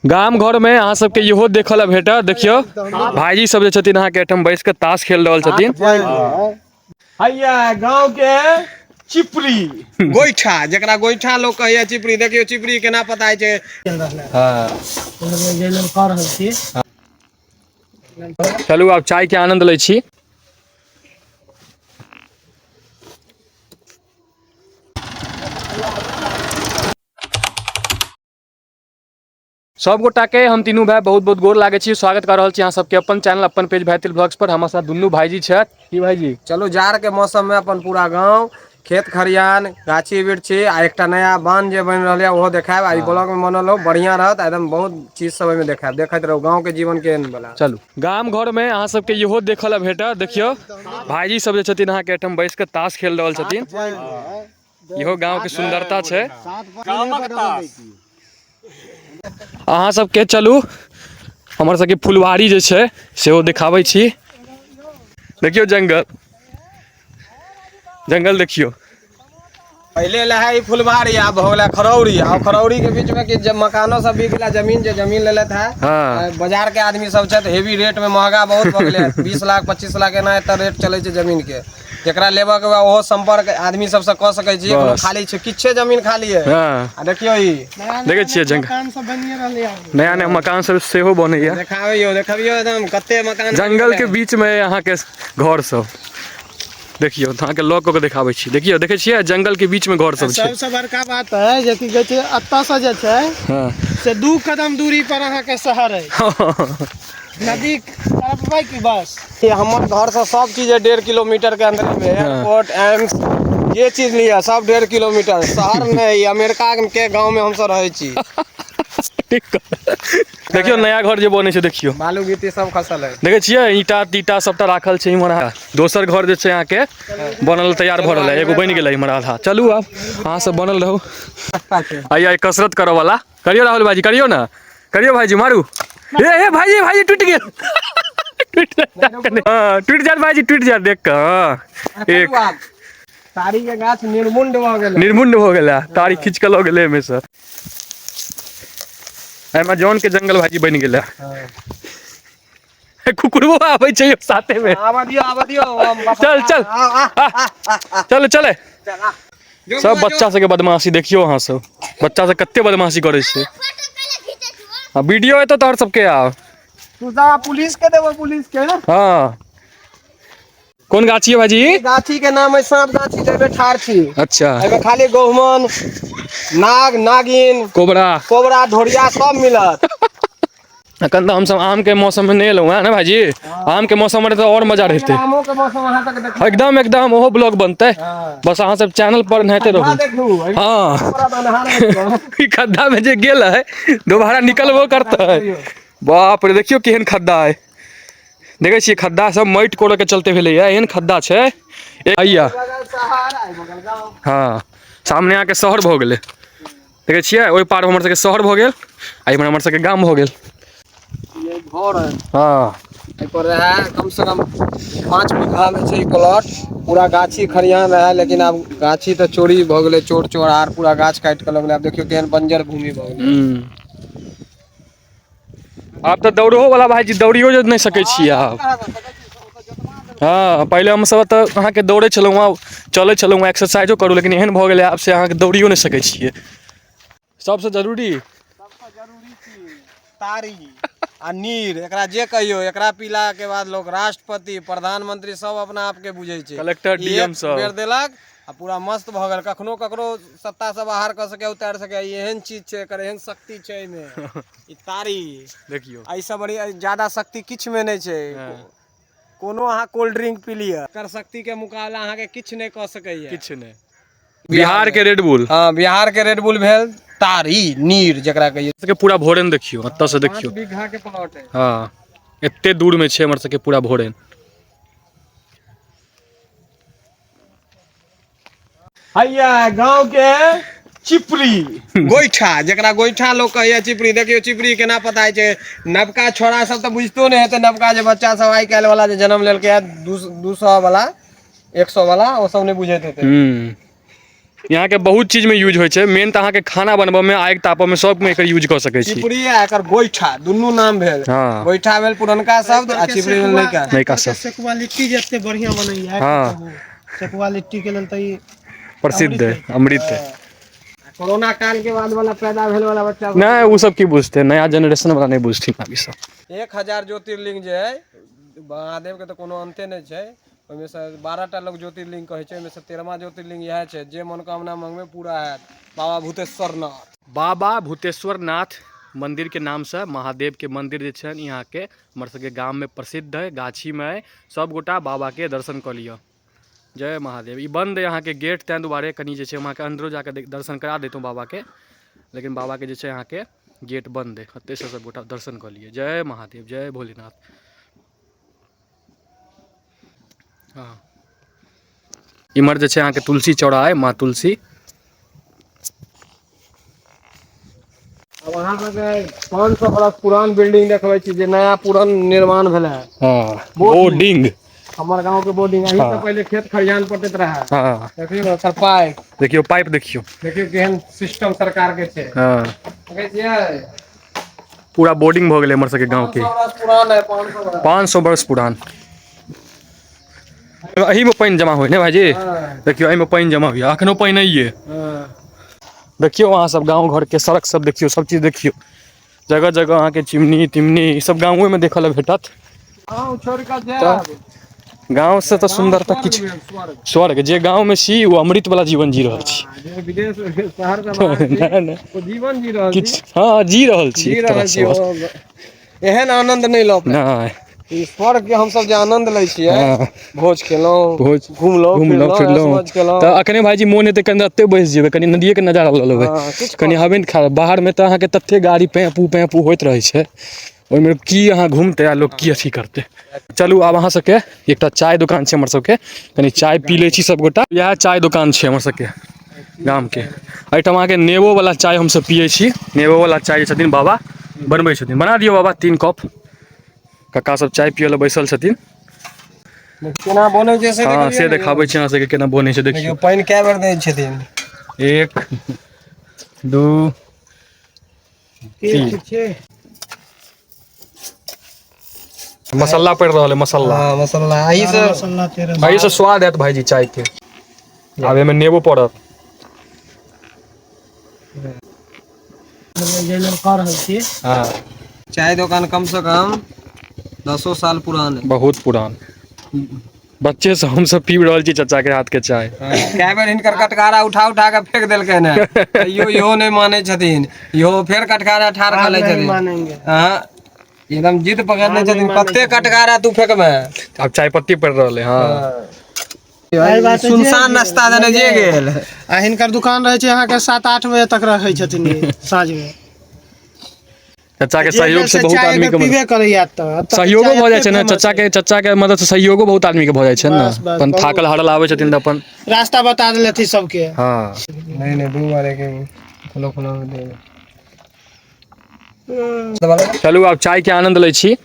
गाम घर में अहाँ सबके इहो देखल भेटा देखियो भाईजी सब जे छथिन अहाँ के एठम बैस के ताश खेल रहल छथिन। हैया गांव के चिपरी गोईठा जकरा गोईठा लोग कहैया चिपरी देखियो चिपरी केना पता छै। चलू आब चाय के आनंद लै छी। सब गोटा के हम तीनू भाई बहुत बहुत गोर लागे छी, स्वागत कर रहल छी अहाँ सबके अपन चैनल अपन पेज भैतिल ब्लॉग्स पर। हमारे साथ दुनू भाईजी छथि की भाईजी। चलो जाड़ के मौसम में अपन पूरा गांव खेत खरियान गाछी वृक्षी आ एक नया बांध जे बन रहा है वो देखाब। आई ब्लॉग में बनल हो बढ़िया रहत एकदम बहुत चीज सब में देखाब देखते रहो गांव के जीवन के वाला। चलू गाम घर में अहाँ सबके इहो देखल भेटा देखियो भाईजी सब जे छथिन अहाँ के एठम बैस के ताश खेल रहल छथिन। इहो गांव के सुंदरता छै। अहाँ सबके चलू हमर सबके फुलवारी जे छै सेहो देखाबै छी। देखियो जंगल जंगल देखियो। पहले लहे फुलवारी अब हो गया खरौरी और खरौरी के बीच में कि जब मकानों सब बिक गया जमीन ले लेता है। हाँ। बाजार के आदमी सब छे हेवी रेट में महंगा बहुत भ गेले 20 लाख 25 लाख एना एत रेट चले छै जमीन के। जेकरा लेबा के ओहो संपर्क आदमी सब से क सकै छी। खाली छै किछे जमीन खाली है। हाँ। देखियो ई देखे छियै जंगल नया नया मकान सब सेहो बनैया। देखाबियो एकदम कते मकान जंगल के बीच में अहाँ के घर सब देखियो अहाँ के लॉक के देखाबै छी। देखियो देखे छियै जंगल के बीच में घर सब छै। सबसे बड़का बात है जे कि कहै छै अत्ता से जे छै से 2 कदम दूरी पर अहाँ के शहर है। नदी तरफ भाई की बस ये हमर घर से सब चीज है 1.5 किलोमीटर के अंदर में एयरपोर्ट एम्स ये चीज लिया सब 1.5 किलोमीटर शहर में अमेरिका के गांव में हम सब रहे छी। देखियो नया घर जे बने छै देखियो बालू गिट्टी सब खसल है। देखे छियै ईटा तीटा सबटा राखल छै इमहर। दोसर घर जे छै अहाँ के बनल तैयार भ रहल है एगो बन गेलै इमहर आधा। चलू अब अहाँ सब बनल रहू। आइए कसरत करे वाला करियो राहुल भाईजी करियो ना करियो भाईजी मारू। ए भाईजी भाईजी टूट गेल टूट जात भाईजी टूट जात देख के। एक तारी के गाछ निर्मुंड भ गेलै तारी खींच के ल गेलै एमे से। अमेजोन के जंगल भाईजी बन गेलै। कुकुरबो आबै छै साथे में। आवा दियो चल चल चल चले सब बच्चा सबके बदमाशी देखियो अहाँ सब बच्चा सब कते बदमाशी करे छै। वीडियो एतो तोहर सबके आब तू जा पुलिस के देबो पुलिस के। हाँ कौन गाछी है भाईजी। गाछी के नाम है सांप गाछी जेबे ठार छी। अच्छा एमे खाली गहुमन नाग नागिन कोबरा ढोरिया सब मिलत। अखन तो हम सब आम के मौसम में नहीं एलौ है ना भाईजी। आम के मौसम में तो और मजा रहते आमो के मौसम अहां तक देख एकदम एकदम ओहो ब्लॉग बनते। बस अहाँ सब चैनल पर नहते रहू। हाँ ई खड्डा में जे गेल है दोबारा निकलबो करते है। बाप रे देखियो केहन खड्डा है देखे छियै खड्डा सब माटि कोड़े के चलते भेले एहन खड्डा छै। हाँ सामने आके शहर भ गेलै देखे छियै ओहि पार हमर सबके शहर भ गेल आ इमहर हमर सबके गाम भ गेल। ये घर है। हाँ पर रहा कम से कम 5 बीघा में छै प्लॉट पूरा गाछी खरियान रहा लेकिन अब गाछी तो चोरी भ गेलै चोर चोरार पूरा गाछ काट के लगले। अब देखियो केहन बंजर भूमि भ गेलै। आप तो दौड़ो वाला भाईजी दौड़ियो नहीं सकै छी आप। हाँ पहले हम सब तो अहाँ के दौड़े छलहुँ चले छलहुँ एक्सरसाइजो करू लेकिन एहन भ गेलै आब से अहाँ के दौड़ियो नहीं सकै छियै। सबसे जरूरी चीज तारी आ नीर एकरा जे कहियो एकरा पीला के बाद लोग राष्ट्रपति प्रधानमंत्री सब अपना आप के बुझे छै। कलेक्टर डीएम सब बेर देलक आ पूरा मस्त भ गेल कखनो ककरो सत्ता से बाहर क सके उतार सके एहन चीज छै एकर एहन शक्ति छै एमे। ई तारी देखियो ऐसा बड़ी ज्यादा शक्ति किछ में नहीं छै। कोनो अहाँ कोल्ड ड्रिंक पी लिया एकर शक्ति के मुकाबला अहाँ के किछ नहीं क सकैया किछ नहीं। बिहार के रेड बुल। हाँ बिहार के रेड बुल भेल तारी नीर जकरा कहिए। पूरा भोरन देखियो अत से देखियो 5 बीघा के प्लॉट है। हाँ एते दूर में छै हमर सबके पूरा भोरन। हैया गांव के चिपरी गोईठा जकरा गोईठा लोग कहैया चिपरी देखियो चिपरी केना पता छै। नवका छोरा सब तो बुझतो नहीं हेते नवका जे बच्चा सब आई काल वाला जे जन्म लेलकै 200 वाला 100 वाला ओ सब नहीं बुझैत हेते। यहाँ के बहुत चीज में यूज होय छै। मेन त अहाँ के खाना बनबे में, आग तापे में सब में एकर यूज कर सकै छी। चिपड़ी आ एकर गोइठा दुनू नाम भेल। हाँ। गोइठा भेल पुरनका शब्द आ चिपड़ी भेल नयका शब्द। सेकुआ लिट्टी जते बढ़िया बनैया। हाँ। सेकुआ लिट्टी के लेल त ई प्रसिद्ध है, अमृत है। कोरोना काल के बाद वाला पैदा भेल वाला बच्चा नहीं वो सब की बुझते, नया जनरेशन वाला नहीं बुझती अभी सब। 1000 ज्योतिर्लिंग जे है महादेव के तो कोनो अंते नहीं छै। ओहिमे से 12टा लोग ज्योतिर्लिंग कहै छै। ओहिमे से 13वां ज्योतिर्लिंग यह छै जे मनोकामना मांगबे पूरा हैत। बाबा भूतेश्वर नाथ। बाबा भूतेश्वर नाथ मंदिर के नाम से महादेव के मंदिर जे छन यहाँ के हमर सबके गाम में प्रसिद्ध है। गाछी में है, सब गोटा बाबा के दर्शन कर लियो। जय महादेव। ई बंद है यहाँ के गेट, तैं दुआरे कनी जे छै वहाँ के अंदरो जाके दर्शन करा देतों बाबा के, लेकिन बाबा के जे छै यहाँ के गेट बंद है। हते से सब गोटा दर्शन कर लिए। जय महादेव, जय भोलेनाथ। हाँ इमर जे छै यहाँ के तुलसी चौड़ा है, माँ तुलसी। अब अहाँ सबके 500 बरस पुरान बिल्डिंग देखबै छी जे नया पुरान निर्माण भेल है। हाँ बोर्डिंग। हमर गांव के बोर्डिंग अही से पहले खेत खलिहान पड़ैत रहा। हाँ देखियो सर पाइप, देखियो पाइप, देखियो केहन सिस्टम सरकार के छै। हाँ देखै छियै पूरा बोर्डिंग भ गेलै हमर सबके गांव के। 500 बरस पुरान है। 500 बरस 500 वर्ष पुरान। अही में पानी जमा होय ने भाईजी। देखियो अही में पानी जमा होय, अखनो पानी नहीं है। देखियो वहाँ सब गांव घर के सड़क सब देखियो, सब चीज देखियो। जगह जगह अहाँ के चिमनी तिमनी ई सब गाँव में देखल भेटत। गाँव छोड़ के जाए गाँव से तो सुंदरता किछ स्वर्ग। जे गाँव में छी वो अमृत वाला जीवन जी रहल छी। जे विदेश शहर से बाहर छी वो जीवन जी रहल छी। किछ हाँ जी रहल छी, जी रहल छी। एहन आनंद नहीं लऽ पाए। नहीं ई स्वर्ग के हम सब जे आनंद लै छियै। हाँ। भोज खेलौं, भोज घुमलौं फिरलौं त अखने भाईजी मोन हेतै कनी एते बैस जेबै, कनी नदिये के नजारा लऽ लेबै। कनी हवे न खा बाहर में त अहाँ के तते गाड़ी पेपू होइत रहै छै। ओइमे की अहाँ घूमते आ लोग की अथी करते। चलू आब अहाँ सबके एकटा चाय दुकान छै हमर सबके, कनी चाय पी लै छी सब गोटा। यह चाय दुकान छै हमर सबके गाम के। एहिठाम अहाँ के नेबो वाला चाय हम सब पियै छी। नेबो वाला चाय जे छथिन बाबा बनबै छथिन। बना दियौ बाबा 3 कप। कक्का सब चाय पियै ले बैसल छथिन। केना बनै छै से हाँ से देखाबै छी अहाँ सबके केना बनै छै। देखियो पानि कए बेर दै छथिन। 1 2 3 मसाला पड़ रहा है, मसाला। हाँ मसाला यही से मसाला तेरे भाई से स्वाद है भाईजी चाय के। अब एमे नेबो पड़त। हाँ चाय दुकान कम से कम 10 साल पुरान है। बहुत पुरान। बच्चे से हम सब पी रहल छी चाचा के हाथ के चाय। कए बेर हिनकर कटकारा उठा के फेंक देलकै ने। इहो नहीं माने छथिन। इहो फेर कटकारा ठाड़ खा लै छथिन। हाँ एकदम जिद पकड़ने छथिन। कते कटकारा तू फेंकबे। अब चाय पत्ती पड़ रहल है। हाँ सुनसान नाश्ता देने जे गेल। आ हिनकर दुकान रहे छै अहाँ के 7-8 बजे तक रखै छथिन साँझ में। चाचा के सहयोग से बहुत आदमी के पीबे करैया त सहयोगो भ जाय छै ने। चाचा के मदद से सहयोगो बहुत आदमी के भ जाय छै ने। अपन थाकल हारल आवे छथिन त अपन रास्ता बता देलथि सबके। हाँ नहीं 2 बार के खोलो दे। चलू आब चाय के आनंद लै छी।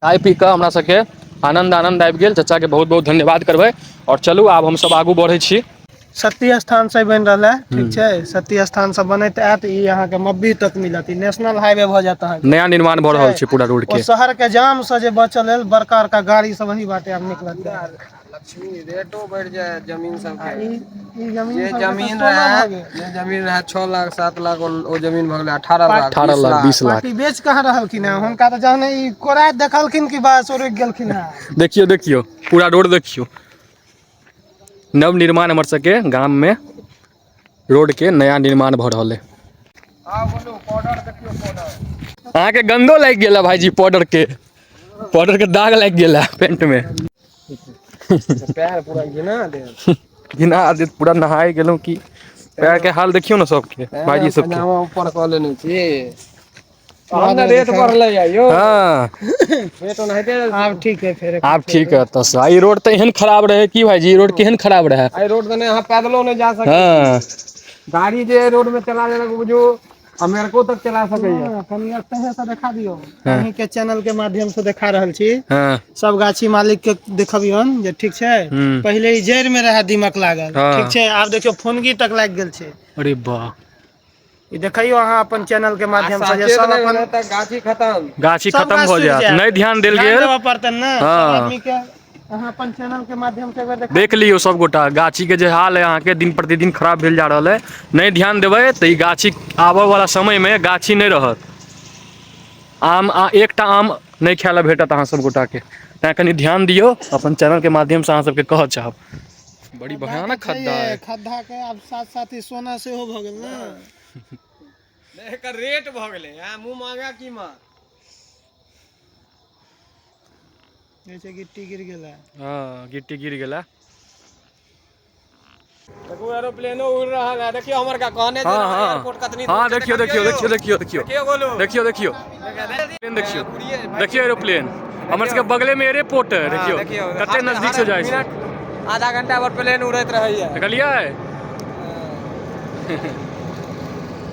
चाय पी कऽ हमरा सबके आनंद आबि गेल। चाचा के बहुत बहुत धन्यवाद करबै। और चलू आब हम सब आगू बढ़ै छी। सती स्थान से बन रहा है, ठीक छै। सती स्थान से बनैत आयत ई अहाँ के मब्बी तक मिलत। ई नेशनल हाईवे भ जात अहाँ के। नया निर्माण भ रहल छै पूरा रोड ओ के। शहर के जाम से जे बचल है बड़का गाड़ी सब वही बाटे अब निकलत। लक्ष्मी रेटो बढ़ जाए जमीन सब के। ई जमीन ये सब जमीन रहा 6 लाख 7 लाख ओ जमीन भ गेलै 18 लाख 20 लाख। पार्टी बेच कहाँ रहलखिन है। हुनका त जहने ई कोराय देखलखिन कि बस रुक गेलखिन है। देखियो पूरा रोड देखियो। नव निर्माण हमर सबके गाम में रोड के नया निर्माण भ रहल है। पाउडर देखियो पाउडर। अहाँ के गंदो लाग गेल भाईजी पाउडर के दाग लाग गेल पेंट में। पैर पूरा गिना देत पूरा नहाय गेलौं की। पैर के हाल देखियो ना सबके भाईजी सबके। ऊपर क लेने छी। हमने रेट बढ़ले यो। हाँ रेट ओनाहिते अब ठीक है फिर। आप ठीक है त ई रोड त एहन खराब रहे की भाईजी। ई रोड केहन खराब रहे। आई रोड दने अहाँ पैदलो नहीं जा सकते। हाँ गाड़ी जे रोड में चला लेलक बुझू अमेरिको तक चला सकैया। कनी अतहे से देखा दियो अहीं के चैनल के माध्यम से देखा रहल छी हाँ सब गाछी मालिक के देखबियन जे ठीक छै पहले ई जड़ में रहे दीमक लागल ठीक छै आब देखियो फुनगी तक लाग गेल छै। अरे वाह ई देखियो अहाँ अपन चैनल के माध्यम से जे सब अपन गाछी खत्म सब गाछ हो सूख जात जायत। नहीं ध्यान देल ध्यान गेल देबऽ पड़तन ना सब हाँ। आदमी के अहाँ अपन चैनल के माध्यम से एक बार देख लियो सब गोटा गाछी के जे हाल है अहाँ के दिन प्रतिदिन खराब भेल जा रहा है नहीं ध्यान देवे तो ई गाछी आबे वाला समय में गाछी नहीं रहत आम एकटा आम नहीं खाय ला भेटत अहाँ सब गोटा के तैं कनी ध्यान दियो अपन चैनल के माध्यम से अहाँ सबके कह चाहब बड़ी भयानक खड्डा है खड्डा के अब साथ साथ ही सोना से हो भ गेल ना एकर रेट भ गेलै आ मुंह मांगा कीमत जैसे गिट्टी गिर गेला हां गिट्टी गिर गेला देखो एरोप्लेनो उड़ रहल है देखियो हमर का कहने जे एयरपोर्ट कतनी हां देखियो देखियो देखियो देखियो देखियो बोलो देखियो देखियो प्लेन देखियो देखियो एरोप्लेन हमर सबके बगले में एयरपोर्ट है देखियो कते नजदीक से जाय छै आधा घंटा पर प्लेन उड़ैत रहैया देखलियै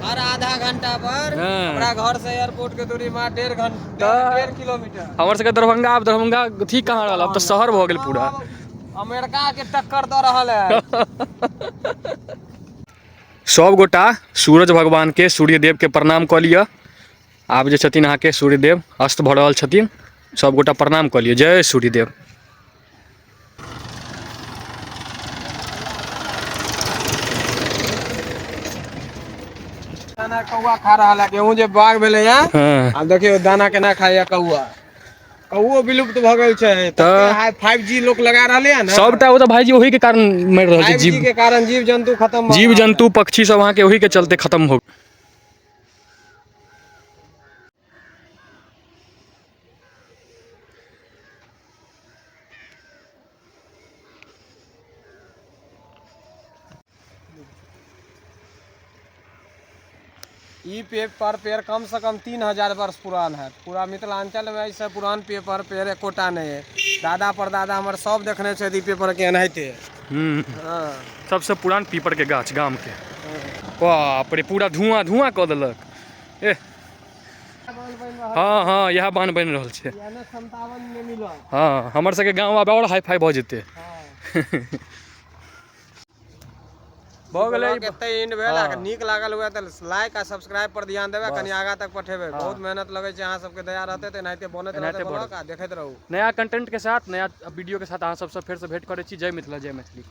हर आधा घंटा पर हमरा घर से एयरपोर्ट के दूरी में 1.5 किलोमीटर हमर सबके दरभंगा अब दरभंगा थी कहाँ रहल अब तो शहर भ गेल पूरा अमेरिका के टक्कर दऽ रहल है सब गोटा सूरज भगवान के सूर्यदेव के प्रणाम कऽ लिअ आब जे छथिन अहाँ के सूर्यदेव अस्त भऽ रहल छथिन सब गोटा प्रणाम कऽ लिअ जय सूर्यदेव। दाना कौआ खा रहा है गेहूं जे बाग भेले है अब देखियो दाना केना खाइया कौआ कौओ विलुप्त भ गेल छै त 5G लोग लगा रहले है ना सबटा ओ त भाईजी ओही के कारण मरि रहल छै जीव के कारण जीव जंतु खत्म भ जीव जंतु पक्षी सब अहाँ के ओही के चलते खत्म हो ई पेपर पेड़ कम से कम 3000 वर्ष पुरान है पूरा मिथिलांचल में ऐसे पुरान पेपर पेड़ एकोटा नहीं है दादा परदादा हमर सब देखने छै ई पेपर के एनाहिते सबसे पुरान पीपर के गाछ गाम के बाप रे पूरा धुआं धुआं क देलक ए हाँ हाँ यह बांध बनि रहल छै 57 में मिला हाँ हमर सबके गाँव आब और हाई फाई भ जेतै भ गेलै कते एंड भेल नीक लागल हुए त लाइक आ सब्सक्राइब पर ध्यान देबे कनी आगा तक पठेबे बहुत मेहनत लगे छै अहाँ सबके दया रहते त एनाहिते बनत रहते ब्लॉग आ देखैत रहू नया कंटेंट के साथ नया वीडियो के साथ अहाँ सबसे फेर से भेंट करै छी। जय मिथिला जय मैथिली।